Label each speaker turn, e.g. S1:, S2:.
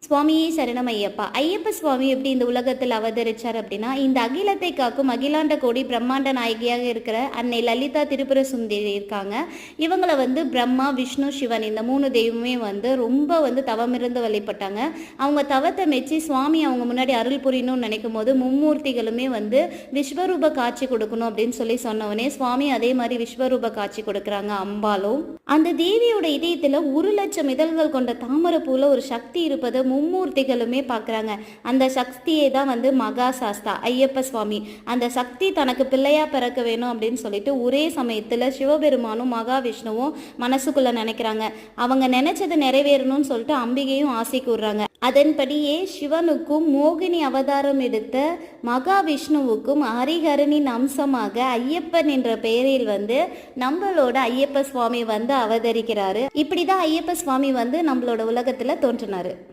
S1: சுவாமியே சரணம் ஐயப்பா. ஐயப்ப சுவாமி எப்படி இந்த உலகத்தில் அவதரிச்சார் அப்படின்னா, இந்த அகிலத்தை காக்கும் அகிலாண்ட கோடி பிரம்மாண்ட நாயகியாக இருக்கிற அன்னை லலிதா திரிபுர சுந்தரி இருக்காங்க. இவங்களை பிரம்மா, விஷ்ணு, சிவன் இந்த 3 தெய்வமே ரொம்ப தவமிருந்து வழிபட்டாங்க. அவங்க தவத்தை மெச்சி சுவாமி அவங்க முன்னாடி அருள் புரியணும்னு நினைக்கும் போது மும்மூர்த்திகளுமே விஸ்வரூப காட்சி கொடுக்கணும் அப்படின்னு சொல்லி சொன்னவனே சுவாமி அதே மாதிரி விஸ்வரூப காட்சி கொடுக்குறாங்க. அம்பாலும் அந்த தேவியோட இதயத்தில் 1,00,000 இதழ்கள் கொண்ட தாமரை பூல ஒரு சக்தி இருப்பதை மும்மூர்த்திகளுமே பார்க்குறாங்க. அந்த சக்தியை தான் மகா சாஸ்தா ஐயப்ப சுவாமி. அந்த சக்தி தனக்கு பிள்ளையா பிறக்க வேணும் அப்படின்னு சொல்லிட்டு ஒரே சமயத்தில் சிவபெருமானும் மகாவிஷ்ணுவும் மனசுக்குள்ள நினைக்கிறாங்க. அவங்க நினைச்சது நிறைவேறணும்னு சொல்லிட்டு அம்பிகையும் ஆசை கூறுறாங்க. அதன்படியே சிவனுக்கும் மோகினி அவதாரம் எடுத்த மகாவிஷ்ணுவுக்கும் ஹரிஹரனின் அம்சமாக ஐயப்பன் என்ற பெயரில் நம்மளோட ஐயப்ப சுவாமி அவதரிக்கிறாரு. இப்படிதான் ஐயப்ப சுவாமி நம்மளோட உலகத்துல தோன்றினாரு.